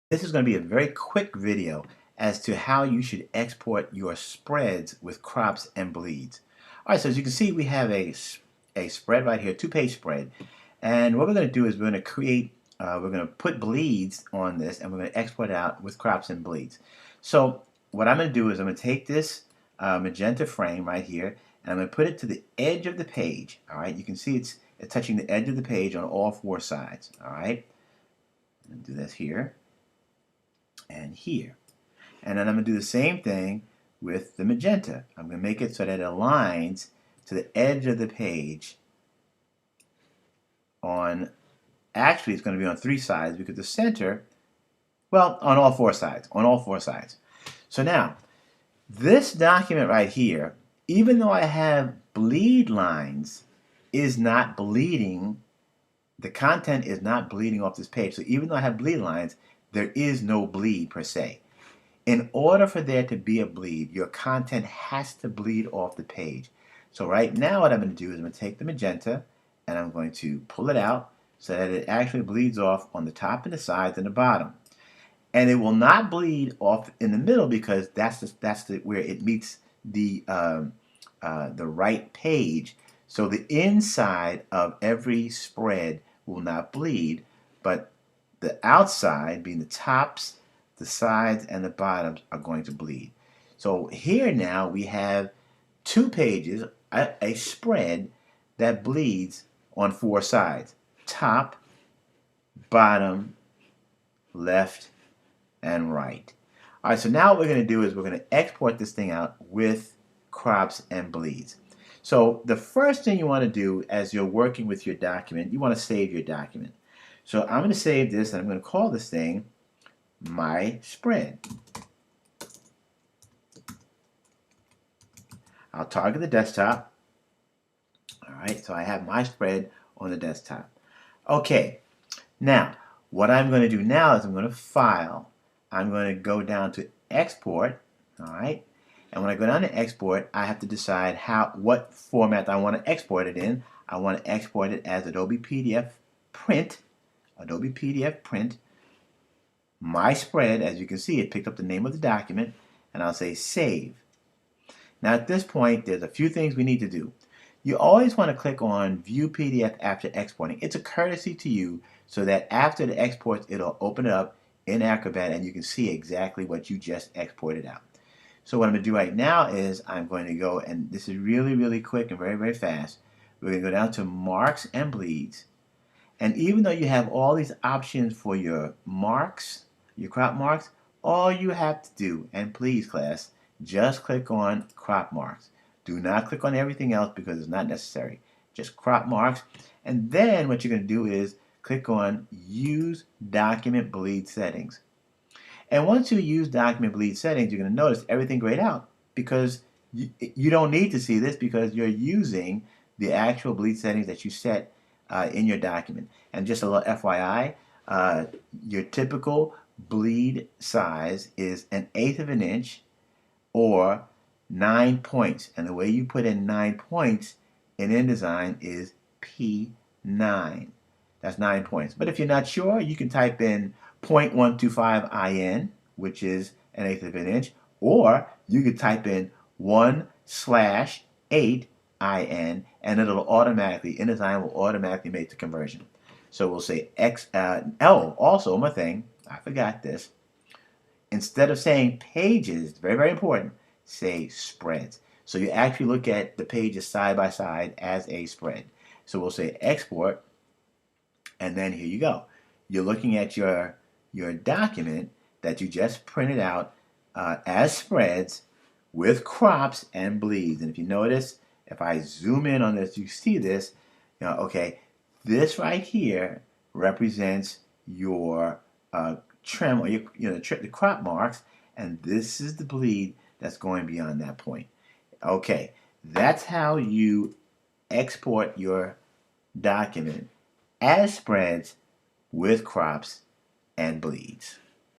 This is going to be a very quick video as to how you should export your spreads with crops and bleeds. All right, so as you can see, we have a spread right here, two-page spread. And what we're going to do is we're going to put bleeds on this, and we're going to export it out with crops and bleeds. So what I'm going to do is I'm going to take this magenta frame right here, and I'm going to put it to the edge of the page. All right, you can see it's touching the edge of the page on all four sides. All right, I'm going to do this here and here. And then I'm going to do the same thing with the magenta. I'm going to make it so that it aligns to the edge of the page on, actually it's going to be on three sides because the center, well, on all four sides, So now, this document right here, even though I have bleed lines, is not bleeding, the content is not bleeding off this page. So even though I have bleed lines, there is no bleed per se. In order for there to be a bleed, your content has to bleed off the page. So right now what I'm going to do is I'm going to take the magenta and I'm going to pull it out so that it actually bleeds off on the top and the sides and the bottom. And it will not bleed off in the middle because that's where it meets the right page. So the inside of every spread will not bleed, but the outside, being the tops, the sides, and the bottoms, are going to bleed. So here now we have two pages, a spread that bleeds on four sides: top, bottom, left, and right. All right, so now what we're going to do is we're going to export this thing out with crops and bleeds. So the first thing you want to do as you're working with your document, you want to save your document. So I'm going to save this, and I'm going to call this thing my spread. I'll target the desktop. All right, so I have my spread on the desktop. Okay, now what I'm going to do now is I'm going to File. I'm going to go down to Export. All right, and when I go down to Export, I have to decide what format I want to export it in. I want to export it as Adobe PDF Print. Adobe PDF Print. My spread, as you can see, it picked up the name of the document, and I'll say Save. Now at this point, there's a few things we need to do. You always want to click on View PDF after exporting. It's a courtesy to you so that after the exports, it'll open it up in Acrobat and you can see exactly what you just exported out. So what I'm going to do right now is I'm going to go, and this is really, really quick and very, very fast. We're going to go down to Marks and Bleeds. And even though you have all these options for your marks, your crop marks, all you have to do, and please class, just click on crop marks. Do not click on everything else because it's not necessary. Just crop marks. And then what you're going to do is click on Use Document Bleed Settings. And once you use Document Bleed Settings, you're going to notice everything grayed out because you don't need to see this because you're using the actual bleed settings that you set in your document. And just a little FYI, your typical bleed size is 1/8 of an inch or 9 points. And the way you put in 9 points in InDesign is P9. That's 9 points. But if you're not sure, you can type in 0.125 IN, which is 1/8 of an inch, or you could type in 1/8 IN, and InDesign will automatically make the conversion. So we'll say also one more thing, I forgot this. Instead of saying pages, very, very important, say spreads. So you actually look at the pages side by side as a spread. So we'll say export, and then here you go. You're looking at your document that you just printed out as spreads with crops and bleeds. And if you notice, if I zoom in on this, you see this, okay, this right here represents your trim, or the crop marks, and this is the bleed that's going beyond that point. Okay, that's how you export your document as spreads with crops and bleeds.